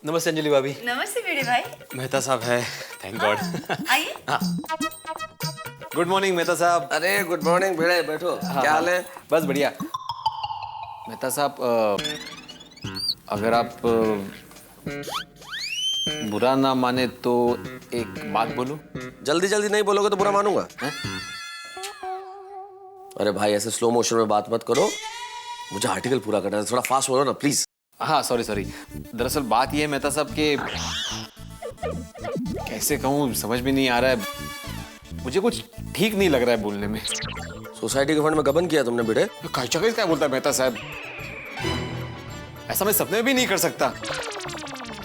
[SPEAKER 9] नमस्ते अंजलि भाभी।
[SPEAKER 11] नमस्ते बेड़े भाई।
[SPEAKER 9] मेहता साहब है, थैंक गॉड।
[SPEAKER 11] आइए।
[SPEAKER 9] गुड मॉर्निंग मेहता साहब।
[SPEAKER 6] अरे गुड मॉर्निंग भिड़े, बैठो। क्या हाल है?
[SPEAKER 9] बस बढ़िया। मेहता साहब, अगर आप बुरा ना माने तो एक बात बोलूं?
[SPEAKER 6] जल्दी जल्दी नहीं बोलोगे तो बुरा मानूंगा। अरे भाई, ऐसे स्लो मोशन में बात मत करो, मुझे आर्टिकल पूरा करना है। थोड़ा फास्ट बोलो ना प्लीज।
[SPEAKER 9] हाँ सॉरी। दरअसल बात ये है मेहता साहब के, कैसे कहूँ समझ में नहीं आ रहा है, मुझे कुछ ठीक नहीं लग रहा है बोलने में।
[SPEAKER 6] सोसाइटी के फंड में गबन किया तुमने बेटे?
[SPEAKER 9] क्या बोलता है मेहता साहब, ऐसा मैं सपने में भी नहीं कर सकता।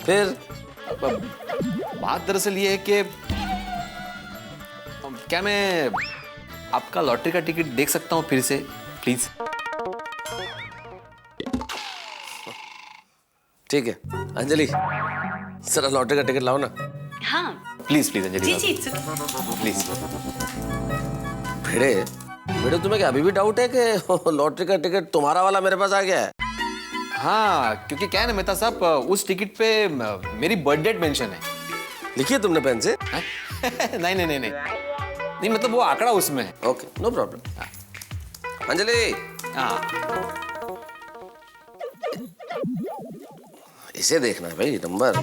[SPEAKER 6] फिर
[SPEAKER 9] बात दरअसल ये है कि क्या मैं आपका लॉटरी का टिकट देख सकता हूँ फिर से प्लीज?
[SPEAKER 6] ठीक है अंजलि, जरा लॉटरी का टिकट लाओ ना।
[SPEAKER 11] हाँ
[SPEAKER 9] प्लीज अंजलि
[SPEAKER 11] जी
[SPEAKER 9] प्लीज।
[SPEAKER 6] भिड़े भिड़े, तुम्हें क्या अभी भी डाउट है कि लॉटरी का टिकट तुम्हारा वाला मेरे पास आ गया है?
[SPEAKER 9] हाँ, क्योंकि क्या है ना मेहता साहब, उस टिकट पे मेरी बर्थ डेट मेंशन है।
[SPEAKER 6] लिखी है तुमने पेन से?
[SPEAKER 9] नहीं मतलब वो आंकड़ा उसमें है।
[SPEAKER 6] Okay, no problem. अंजलि,
[SPEAKER 9] हाँ
[SPEAKER 6] इसे देखना है भाई, नंबर।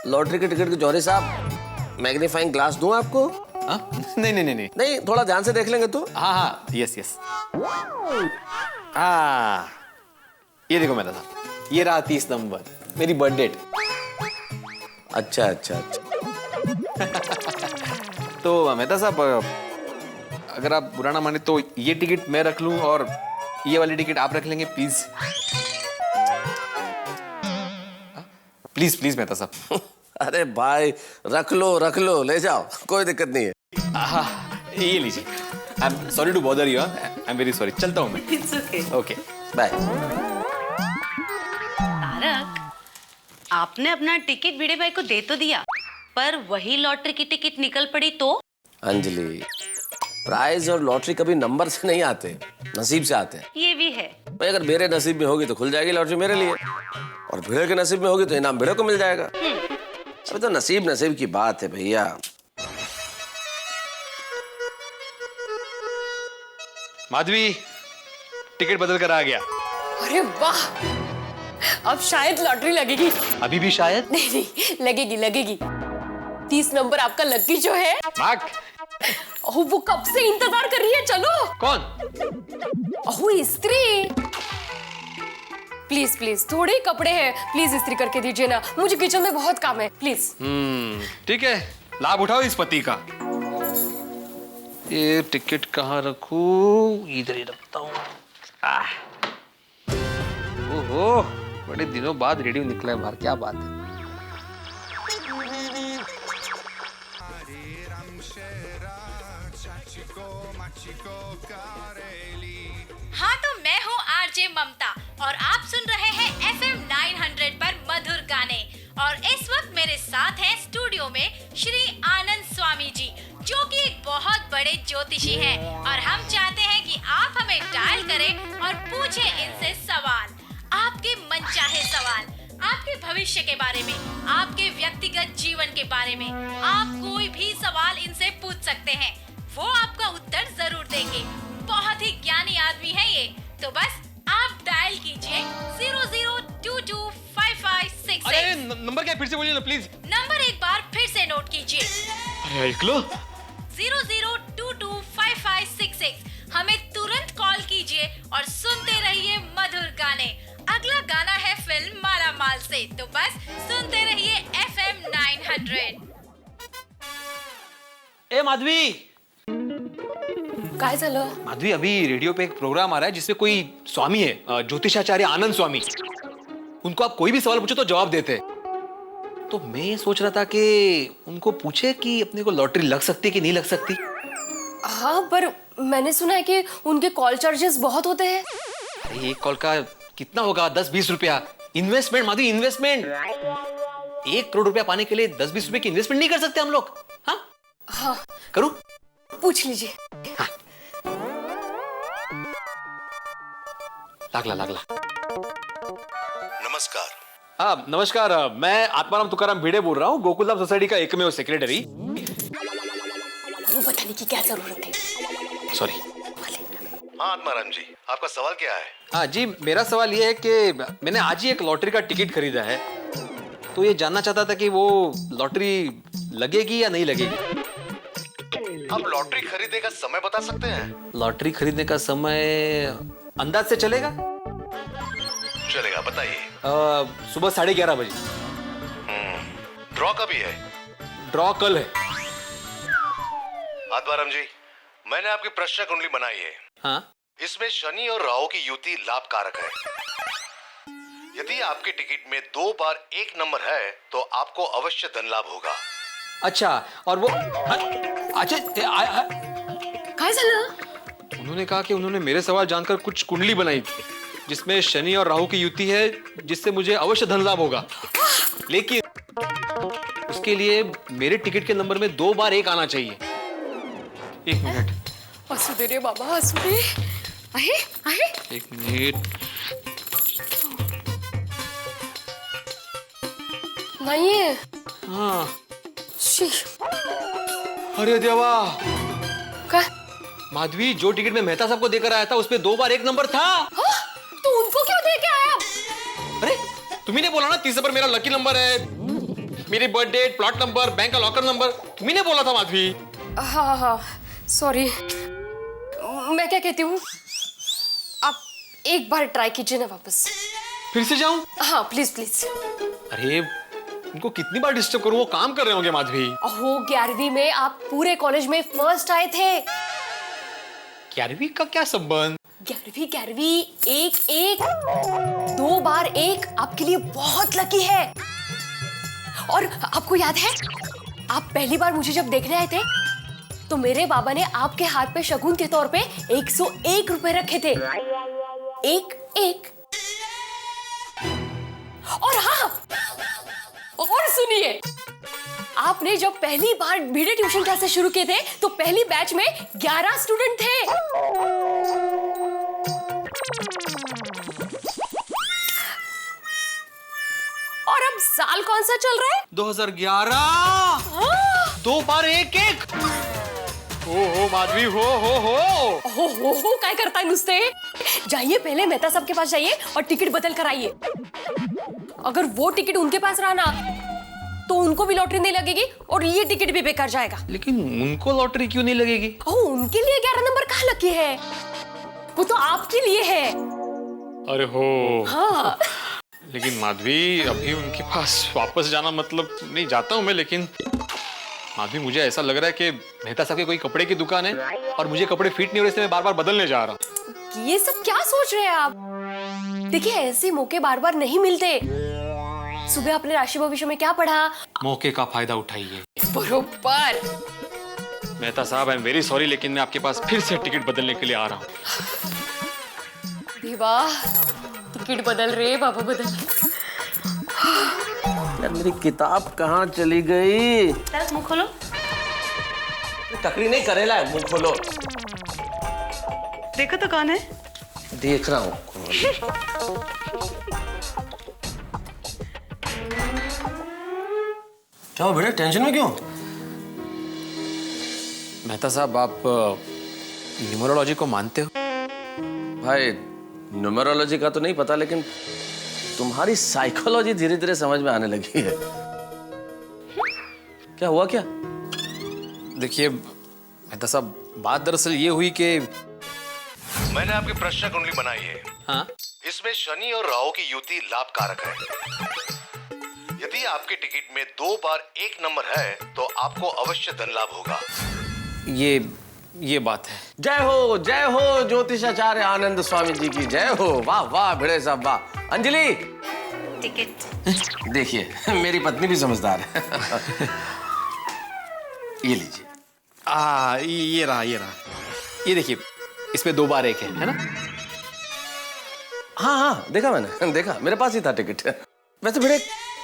[SPEAKER 6] लॉटरी के टिकट के जौहरी साहब, मैग्नीफाइंग ग्लास दूं आपको?
[SPEAKER 9] नहीं,
[SPEAKER 6] थोड़ा ध्यान से देख लेंगे तो।
[SPEAKER 9] हाँ यस। ये देखो मेहता साहब, ये रहा 30 नंबर, मेरी बर्थ डेट।
[SPEAKER 6] अच्छा अच्छा अच्छा।
[SPEAKER 9] तो मेहता साहब, अगर आप बुरा ना माने तो ये टिकट मैं रख लूं और ये वाली टिकट आप रख लेंगे, प्लीज प्लीज प्लीज मेहता साहब।
[SPEAKER 6] अरे भाई रख लो, ले जाओ, कोई दिक्कत नहीं है।
[SPEAKER 9] ये लीजिए। I am sorry to bother you, I am very sorry. चलता हूँ मैं।
[SPEAKER 11] It's okay.
[SPEAKER 9] Okay bye.
[SPEAKER 11] Tarak, आपने अपना टिकट भिड़े भाई को दे तो दिया, पर वही लॉटरी की टिकट निकल पड़ी तो?
[SPEAKER 6] अंजलि, प्राइज और लॉटरी कभी नंबर से नहीं आते, नसीब से आते हैं।
[SPEAKER 11] ये भी है।
[SPEAKER 6] भाई अगर मेरे नसीब में होगी तो खुल जाएगी लॉटरी मेरे लिए, और भिड़े के नसीब में होगी तो इनाम भिड़े को मिल जाएगा। अभी तो नसीब की बात है भैया।
[SPEAKER 3] माधवी, टिकट बदल कर आ गया।
[SPEAKER 2] अरे वाह, अब शायद लॉटरी लगेगी।
[SPEAKER 3] अभी भी शायद?
[SPEAKER 2] नहीं, लगेगी। 30 नंबर आपका लकी जो है,
[SPEAKER 3] मार्क।
[SPEAKER 2] ओह, वो कब से इंतजार कर रही है, चलो।
[SPEAKER 3] कौन?
[SPEAKER 2] ओह, स्त्री। प्लीज थोड़े ही कपड़े हैं, प्लीज इस्त्री करके दीजिए ना, मुझे किचन में बहुत काम है, प्लीज।
[SPEAKER 3] ठीक है, लाभ उठाओ इस पति का। ये टिकट कहाँ रखूं? इधर ही रखता हूँ। ओहो, बड़े दिनों बाद रेडियो निकला है बाहर, क्या बात है।
[SPEAKER 12] हाँ, तो मैं हूँ आरजे ममता और आप सुन रहे हैं FM 900 पर मधुर गाने। और इस वक्त मेरे साथ हैं स्टूडियो में श्री आनंद स्वामी जी, जो कि एक बहुत बड़े ज्योतिषी हैं, और हम चाहते हैं कि आप हमें डायल करें और पूछें इनसे सवाल, आपके मनचाहे सवाल, आपके भविष्य के बारे में, आपके व्यक्तिगत जीवन के बारे में। आप कोई भी सवाल इनसे पूछ सकते हैं, वो आपका उत्तर जरूर देंगे। बहुत ही ज्ञानी आदमी है ये, तो बस आप डायल कीजिए 00225566।
[SPEAKER 3] अरे नंबर क्या, फिर से बोलिए ना प्लीज।
[SPEAKER 12] नंबर एक बार फिर से नोट कीजिए।
[SPEAKER 3] अरे एक लो।
[SPEAKER 12] 00225566। हमें तुरंत कॉल कीजिए और सुनते रहिए मधुर गाने। अगला गाना है फिल्म माला माल से, तो बस सुनते रहिए FM 900।
[SPEAKER 3] ए माधवी,
[SPEAKER 2] काय झालं?
[SPEAKER 3] माधवी, अभी रेडियो पे एक प्रोग्राम आ रहा है जिसमें कोई स्वामी है, ज्योतिषाचार्य आनंद स्वामी। उनको आप कोई भी सवाल पूछो तो जवाब देते हैं। तो मैं सोच रहा था कि उनको पूछे कि अपने को लॉटरी लग सकती है कि नहीं लग सकती।
[SPEAKER 2] हाँ, पर मैंने सुना है कि उनके कॉल चार्जेस बहुत होते हैं।
[SPEAKER 3] अरे एक कॉल का कितना होगा? 10-20 रुपया। Investment Madhavi, investment. 1 करोड़ रुपया पाने के लिए 10-20 रुपए की इन्वेस्टमेंट नहीं कर सकते हम लोग? हाँ, करूं?
[SPEAKER 2] पूछ लीजिए।
[SPEAKER 3] हाँ। लागला।
[SPEAKER 13] नमस्कार।
[SPEAKER 3] हाँ नमस्कार, मैं आत्माराम तुकाराम भिड़े बोल रहा हूँ, गोकुलधाम सोसाइटी का एकमेव सेक्रेटरी।
[SPEAKER 2] वो बताने की क्या जरूरत है?
[SPEAKER 3] सॉरी।
[SPEAKER 13] हाँ आत्माराम जी, आपका सवाल क्या है?
[SPEAKER 3] हाँ जी, मेरा सवाल ये है कि मैंने आज ही एक लॉटरी का टिकट खरीदा है, तो ये जानना चाहता था कि वो लॉटरी लगेगी या नहीं लगेगी।
[SPEAKER 13] आप लॉटरी खरीदने का समय बता सकते हैं?
[SPEAKER 3] लॉटरी खरीदने का समय अंदाज से चलेगा?
[SPEAKER 13] चलेगा, बताइए।
[SPEAKER 3] सुबह 11:30 बजे।
[SPEAKER 13] ड्रॉ कभी है?
[SPEAKER 3] ड्रॉ कल है।
[SPEAKER 13] आत्माराम जी, मैंने आपकी प्रश्न कुंडली बनाई है।
[SPEAKER 3] हाँ?
[SPEAKER 13] इसमें शनि और राहु की युति लाभकारक है। यदि आपके टिकट में 2 बार 1 नंबर है तो आपको अवश्य धन लाभ होगा।
[SPEAKER 3] अच्छा, और वो अच्छा
[SPEAKER 2] काय झालं?
[SPEAKER 3] उन्होंने कहा कि उन्होंने मेरे सवाल जानकर कुछ कुंडली बनाई थी जिसमें शनि और राहु की युति है, जिससे मुझे अवश्य धन लाभ होगा, लेकिन उसके लिए मेरे टिकट के नंबर में 2 बार 1 आना चाहिए। 1 मिनट।
[SPEAKER 2] असू दे रे बाबा, असू दे। आहे
[SPEAKER 3] 1 मिनिट।
[SPEAKER 2] नाहीये।
[SPEAKER 3] हाँ।
[SPEAKER 2] शी।
[SPEAKER 3] अरे देवा,
[SPEAKER 2] क्या?
[SPEAKER 3] माधवी, जो टिकट मैं मेहता साहब को देकर आया था उसमें 2 बार 1 नंबर था।
[SPEAKER 2] हाँ? तो उनको क्यों दे के आया?
[SPEAKER 3] अरे तुम्ही ने बोला ना 30 नंबर मेरा लकी नंबर है, मेरी birth date, plot number, bank का लॉकर नंबर, तुम्ही ने बोला था माधवी।
[SPEAKER 2] हाँ, सॉरी। मैं क्या कहती हूँ, आप एक बार ट्राई कीजिए ना वापस।
[SPEAKER 3] फिर से जाऊं?
[SPEAKER 2] हाँ प्लीज प्लीज।
[SPEAKER 3] अरे उनको कितनी बार डिस्टर्ब करूं, वो काम कर रहे होंगे माधवी।
[SPEAKER 2] ओहो 11वीं में आप पूरे कॉलेज में फर्स्ट आए थे।
[SPEAKER 3] 11वीं का क्या संबंध?
[SPEAKER 2] 11वीं 1-1 2 बार 1 आपके लिए बहुत लकी है। और आपको याद है आप पहली बार मुझे जब देखने आए थे तो मेरे बाबा ने आपके हाथ पे शगुन के तौर पे 101 रुपए रखे थे। 1-1। और हाँ, और सुनिए, आपने जब पहली बार भिड़े ट्यूशन क्लासेस शुरू किए थे तो पहली बैच में 11 स्टूडेंट थे। और अब साल कौन सा चल रहा है?
[SPEAKER 3] 2011। 2 बार 1-1। हो माधवी हो
[SPEAKER 2] काय करता है नुसते? जाइए पहले मेहता साहब के पास जाइए और टिकट बदल कर आइए। अगर वो टिकट उनके पास रहा ना तो उनको भी लॉटरी नहीं लगेगी और ये टिकट भी बेकार जाएगा।
[SPEAKER 3] लेकिन उनको लॉटरी क्यों नहीं लगेगी?
[SPEAKER 2] उनके लिए 11 नंबर कहाँ लकी है? वो तो आपके लिए है।
[SPEAKER 3] अरे हो।
[SPEAKER 2] हाँ।
[SPEAKER 3] लेकिन माधवी अभी उनके पास वापस जाना मतलब नहीं, जाता हूँ मैं, लेकिन माधवी मुझे ऐसा लग रहा है कि मेहता साहब की कोई कपड़े की दुकान है और मुझे कपड़े फिट नहीं हो रहे, इसलिए मैं बार बार बदलने जा रहा हूँ।
[SPEAKER 2] ये सब क्या सोच रहे हैं आप? देखिए ऐसे मौके बार बार नहीं मिलते। सुबह आपने राशि भविष्य में क्या पढ़ा?
[SPEAKER 3] मौके का फायदा उठाइए।
[SPEAKER 2] बरोबर।
[SPEAKER 3] मेहता साहब आई एम वेरी सॉरी, लेकिन मैं आपके पास फिर से टिकट बदलने के लिए आ रहा हूँ।
[SPEAKER 2] वाह, टिकट बदल रहे बाबा, बदल।
[SPEAKER 6] यार मेरी किताब कहाँ चली गई?
[SPEAKER 11] मुंह खोलो।
[SPEAKER 6] टकरी नहीं करेला है, मुंह खोलो।
[SPEAKER 11] देखो तो कौन है?
[SPEAKER 6] देख रहा हूँ। क्या हो बेटा, टेंशन में क्यों?
[SPEAKER 3] मेहता साहब आप न्यूमरोलॉजी को मानते हो?
[SPEAKER 6] भाई न्यूमरोलॉजी का तो नहीं पता, लेकिन तुम्हारी साइकोलॉजी धीरे धीरे समझ में आने लगी है। क्या हुआ क्या?
[SPEAKER 3] देखिए मेहता साहब, बात दरअसल ये हुई कि
[SPEAKER 13] मैंने आपकी प्रश्न कुंडली बनाई है।
[SPEAKER 3] हाँ?
[SPEAKER 13] इसमें शनि और राहु की युति लाभकारक है। यदि आपके टिकट में 2 बार 1 नंबर है तो आपको अवश्य धन लाभ होगा।
[SPEAKER 3] ये बात है।
[SPEAKER 6] जय हो ज्योतिषाचार्य आनंद स्वामी जी की जय हो। वाह वाह भिड़े साहब वाह। अंजलि
[SPEAKER 11] टिकट
[SPEAKER 6] देखिए मेरी पत्नी भी समझदार है। ये लीजिए।
[SPEAKER 3] ये रहा। ये देखिए, इसमें 2 बार 1 है ना?
[SPEAKER 6] हाँ देखा मैंने, देखा मेरे पास ही था टिकट। वैसे भिड़े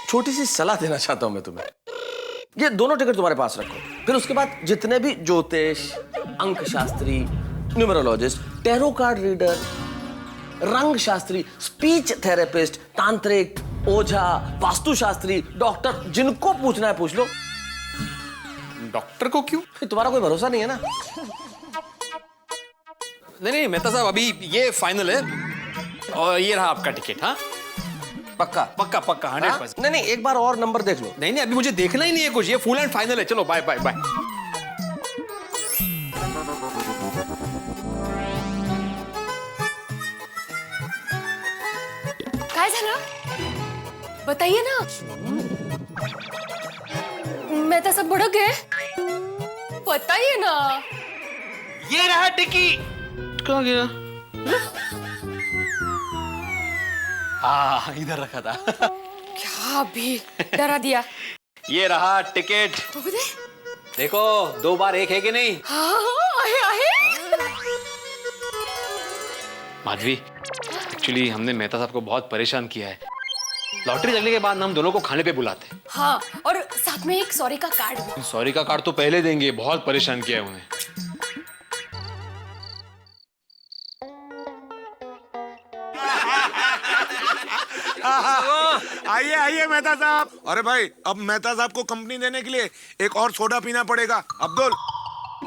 [SPEAKER 6] छोटी सी सलाह देना चाहता हूं मैं तुम्हें। ये दोनों टिकट तुम्हारे पास रखो, फिर उसके बाद जितने भी ज्योतिष, अंक Shastri, numerologist, tarot card reader, रंग शास्त्री, स्पीच थेरेपिस्ट, तांत्रिक, ओझा, वास्तुशास्त्री, डॉक्टर, जिनको पूछना है पूछ लो।
[SPEAKER 3] डॉक्टर को क्यों?
[SPEAKER 6] तुम्हारा कोई भरोसा नहीं है ना?
[SPEAKER 3] नहीं मेहता साहब, अभी ये फाइनल है और ये रहा आपका टिकट। हाँ
[SPEAKER 6] पक्का
[SPEAKER 3] 100%।
[SPEAKER 6] नहीं एक बार और नंबर देख लो।
[SPEAKER 3] नहीं अभी मुझे देखना ही नहीं है कुछ, ये फुल एंड फाइनल है। चलो बाय।
[SPEAKER 2] काय झालं? बताइए ना। मैं तो सब भड़क गए। बताइए ना।
[SPEAKER 3] ये रहा टिकट। कहाँ गया? इधर रखा था।
[SPEAKER 2] क्या भी डरा दिया।
[SPEAKER 3] ये रहा टिकट। देखो 2 बार 1 है कि नहीं?
[SPEAKER 2] आहे।
[SPEAKER 3] माधवी, एक्चुअली हमने मेहता साहब को बहुत परेशान किया है। लॉटरी लगने के बाद हम दोनों को खाने पे बुलाते हैं।
[SPEAKER 2] हाँ, और साथ में एक सॉरी का कार्ड भी।
[SPEAKER 3] सॉरी का कार्ड तो पहले देंगे, बहुत परेशान किया है उन्हें।
[SPEAKER 14] आइए मेहता साहब। अरे भाई, अब मेहता साहब को कंपनी देने के लिए एक और सोडा पीना पड़ेगा। अब्दुल।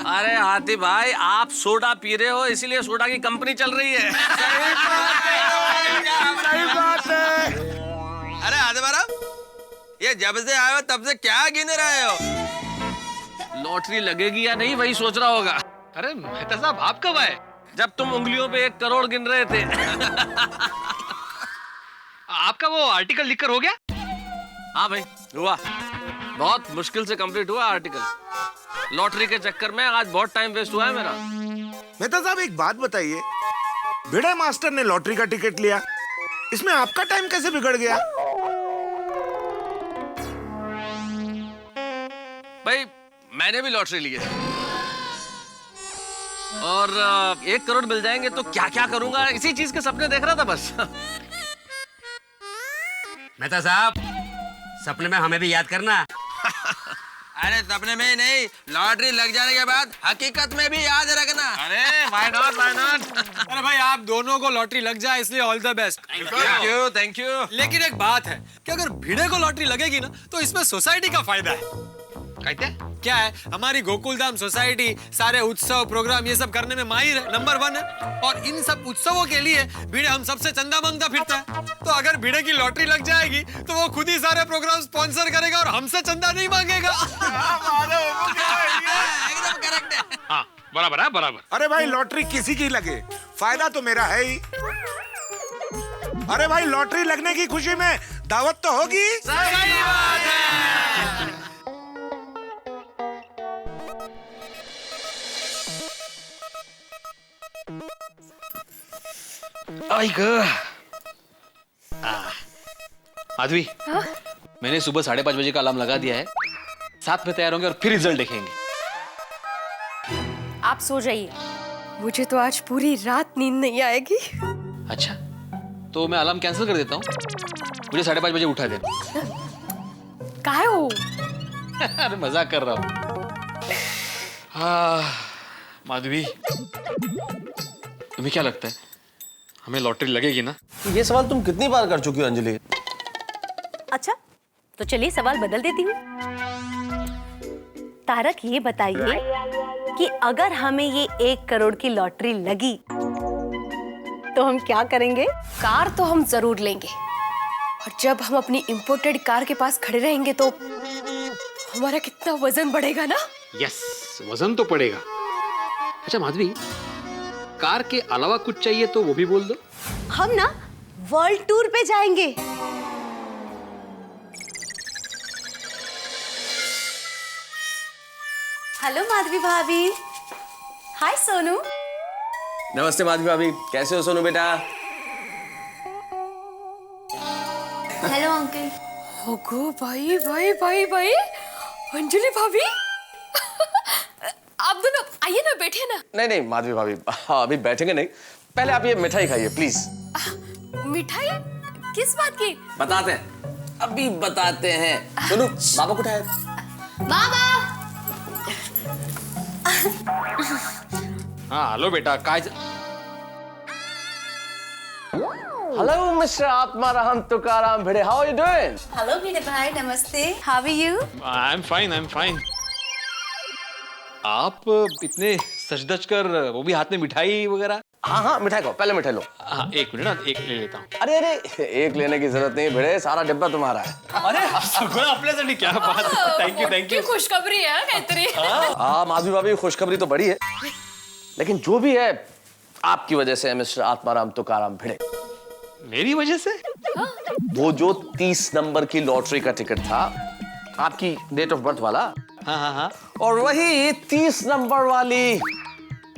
[SPEAKER 6] अरे हाथी भाई, आप सोडा पी रहे हो इसीलिए सोडा की कंपनी चल रही है।
[SPEAKER 14] सही बात है।
[SPEAKER 6] अरे हाथी भाई, ये जब से आए हो तब से क्या गिने रहे हो? लॉटरी लगेगी या नहीं वही सोच रहा होगा।
[SPEAKER 3] अरे मेहता साहब, आप कब आए?
[SPEAKER 6] जब तुम उंगलियों पे 1 करोड़ गिन रहे थे।
[SPEAKER 3] आपका वो आर्टिकल लिखकर हो गया?
[SPEAKER 6] हाँ भाई, हुआ। बहुत मुश्किल से कंप्लीट हुआ आर्टिकल। लॉटरी के चक्कर में आज बहुत टाइम वेस्ट हुआ है मेरा।
[SPEAKER 14] मेहता साहब एक बात बताइए, भिड़े मास्टर ने लॉटरी का टिकट लिया, इसमें आपका टाइम कैसे बिगड़ गया?
[SPEAKER 6] भाई मैंने भी लॉटरी ली है और 1 करोड़ मिल जाएंगे तो क्या क्या करूंगा, इसी चीज के सपने देख रहा था बस।
[SPEAKER 7] मेहता साहब, सपने में हमें भी याद करना।
[SPEAKER 10] अरे सपने में ही नहीं, लॉटरी लग जाने के बाद हकीकत में भी याद रखना।
[SPEAKER 6] अरे व्हाई नॉट, व्हाई नॉट।
[SPEAKER 8] अरे भाई आप दोनों को लॉटरी लग जाए इसलिए all the best.
[SPEAKER 6] Thank you.
[SPEAKER 8] लेकिन एक बात है कि अगर भिड़े को लॉटरी लगेगी ना तो इसमें सोसाइटी का फायदा है।
[SPEAKER 3] कहते
[SPEAKER 8] क्या है, हमारी गोकुलधाम सोसाइटी सारे उत्सव प्रोग्राम ये सब करने में माहिर है, नंबर 1 है। और इन सब उत्सवों के लिए भिड़े हम सबसे चंदा मांगता फिरता है। तो अगर भिड़े की लॉटरी लग जाएगी तो वो खुद ही सारे प्रोग्राम स्पॉन्सर करेगा और हमसे चंदा नहीं मांगेगा।
[SPEAKER 10] एकदम करेक्ट है।
[SPEAKER 3] हाँ बराबर है, बराबर।
[SPEAKER 14] अरे भाई लॉटरी किसी की लगे, फायदा तो मेरा है ही। अरे भाई लॉटरी लगने की खुशी में दावत तो होगी।
[SPEAKER 8] सही बात है।
[SPEAKER 3] माधवी, मैंने सुबह 5:30 बजे का अलार्म लगा दिया है। साथ में तैयार होंगे और फिर रिजल्ट देखेंगे।
[SPEAKER 2] आप सो जाइए, मुझे तो आज पूरी रात नींद नहीं आएगी।
[SPEAKER 3] अच्छा, तो मैं अलार्म कैंसिल कर देता हूँ, मुझे 5:30 बजे उठा देना।
[SPEAKER 2] काहे हो?
[SPEAKER 3] अरे मजाक कर रहा हूँ। माधवी, तुम्हें क्या लगता है हमें लॉटरी लगेगी ना?
[SPEAKER 9] ये सवाल तुम कितनी बार कर चुकी हो अंजलि?
[SPEAKER 11] अच्छा, तो चलिए सवाल बदल देती हूँ। तारक, ये बताइए कि अगर हमें ये 1 करोड़ की लॉटरी लगी तो हम क्या करेंगे?
[SPEAKER 2] कार तो हम जरूर लेंगे, और जब हम अपनी इंपोर्टेड कार के पास खड़े रहेंगे तो हमारा कितना वजन बढ़ेगा ना।
[SPEAKER 3] यस, वजन तो पड़ेगा। अच्छा माधवी, कार के अलावा कुछ चाहिए तो वो भी बोल दो।
[SPEAKER 11] हम ना वर्ल्ड टूर पे जाएंगे। हेलो माधवी भाभी। हाय सोनू।
[SPEAKER 6] नमस्ते माधवी भाभी, कैसे हो सोनू बेटा?
[SPEAKER 4] Hello uncle.
[SPEAKER 2] ओगो भाई भाई भाई भाई, अंजलि भाभी। आप दोनों आइए ना, बैठिए ना।
[SPEAKER 6] नहीं नहीं माधवी भाभी, अभी बैठेंगे नहीं, पहले आप ये मिठाई खाइए प्लीज।
[SPEAKER 2] मिठाई? किस बात की?
[SPEAKER 6] बताते हैं, अभी बताते हैं। सोनू, बाबा को उठाए।
[SPEAKER 4] बाबा।
[SPEAKER 3] हाँ हेलो बेटा, काय?
[SPEAKER 6] Hello mister Atmaram Tukaram Bhide, how are you doing?
[SPEAKER 4] Hello Bhide भाई, नमस्ते।
[SPEAKER 11] How are you?
[SPEAKER 3] I am fine, I am fine. आप इतने सज-धज कर, वो भी हाथ में मिठाई वगैरह?
[SPEAKER 6] हाँ हाँ, मिठाई खाओ, पहले मिठाई लो।
[SPEAKER 3] हाँ एक मिनट ना, एक ले लेता हूँ।
[SPEAKER 6] अरे अरे, एक लेने की जरूरत नहीं भिड़े, सारा डिब्बा तुम्हारा है।
[SPEAKER 3] अरे आपल्यासाठी क्या बात है, थैंक यू थैंक यू।
[SPEAKER 2] खुशखबरी है काहीतरी।
[SPEAKER 6] हाँ माधवी भाभी, खुशखबरी तो बड़ी है, लेकिन जो भी है आपकी वजह से है मिस्टर आत्माराम तुकाराम भिड़े।
[SPEAKER 3] मेरी वजह से?
[SPEAKER 6] वो जो 30 नंबर की लॉटरी का टिकट था, आपकी डेट ऑफ बर्थ वाला।
[SPEAKER 3] हाँ हाँ हाँ।
[SPEAKER 6] और वही 30 नंबर वाली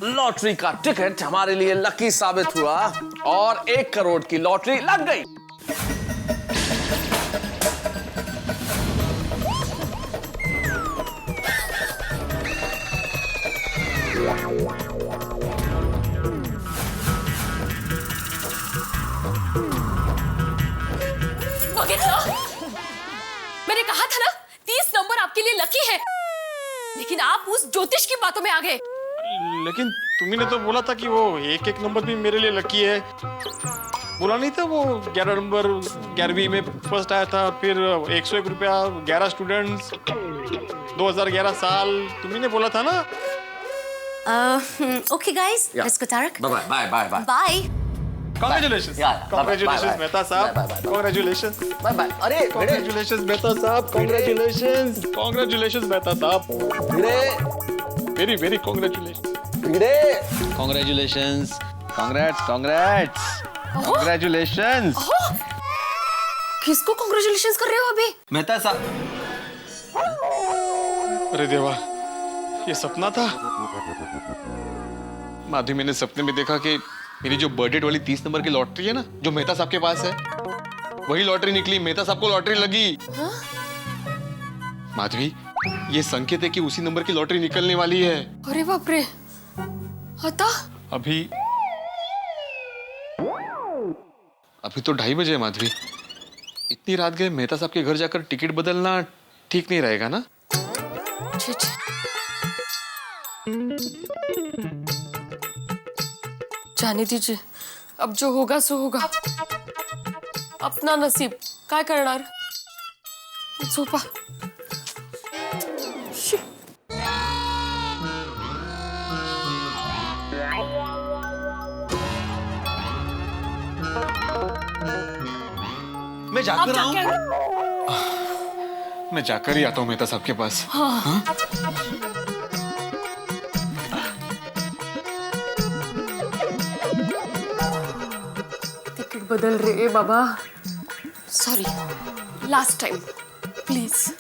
[SPEAKER 6] लॉटरी का टिकट हमारे लिए लकी साबित हुआ और 1 करोड़ की लॉटरी लग गई।
[SPEAKER 2] मैंने कहा था ना 30 नंबर आपके लिए लकी है, लेकिन आप उस ज्योतिष की बातों में आ गए।
[SPEAKER 3] लेकिन तुमने तो बोला था कि वो एक नंबर भी मेरे लिए लकी है। बोला नहीं था वो 11 नंबर 11वीं में फर्स्ट आया था, फिर 101 रुपया 11 स्टूडेंट्स 2011 साल, तुमने बोला था ना।
[SPEAKER 11] Okay guys, let's go Tarak.
[SPEAKER 6] Bye bye bye bye
[SPEAKER 11] bye.
[SPEAKER 3] Congratulations, congratulations Mehta साहब, congratulations,
[SPEAKER 6] बाय बाय। अरे
[SPEAKER 3] congratulations मेहता साहब, congratulations, congratulations मेहता साहब, very very congratulations।
[SPEAKER 9] Bhide
[SPEAKER 15] Congratulations. Congrats. Congratulations.
[SPEAKER 2] किसको कॉन्ग्रेचुलेशंस कर रहे हो अभी?
[SPEAKER 15] मेहता साहब।
[SPEAKER 3] अरे देवा, ये सपना था। माधवी, मैंने सपने में देखा कि मेरी जो बर्थडे वाली 30 नंबर की लॉटरी है ना, जो मेहता साहब के पास है, वही लॉटरी निकली। मेहता साहब को लॉटरी लगी। माधवी, ये संकेत है कि उसी नंबर की लॉटरी निकलने वाली है।
[SPEAKER 2] अरे बाप रे, हता?
[SPEAKER 3] अभी तो 2:30 बजे है माधवी। इतनी रात गए मेहता साहब के घर जाकर टिकट बदलना ठीक नहीं रहेगा ना?
[SPEAKER 2] जाने दीजिए, अब जो होगा सो होगा। अपना नसीब काय करणार? झोपा।
[SPEAKER 3] मैं जाकर आऊं? मैं जाकर ही आता हूँ मेहता साहब के पास। हाँ?
[SPEAKER 2] टिकट बदल रहे बाबा। Sorry, last time please.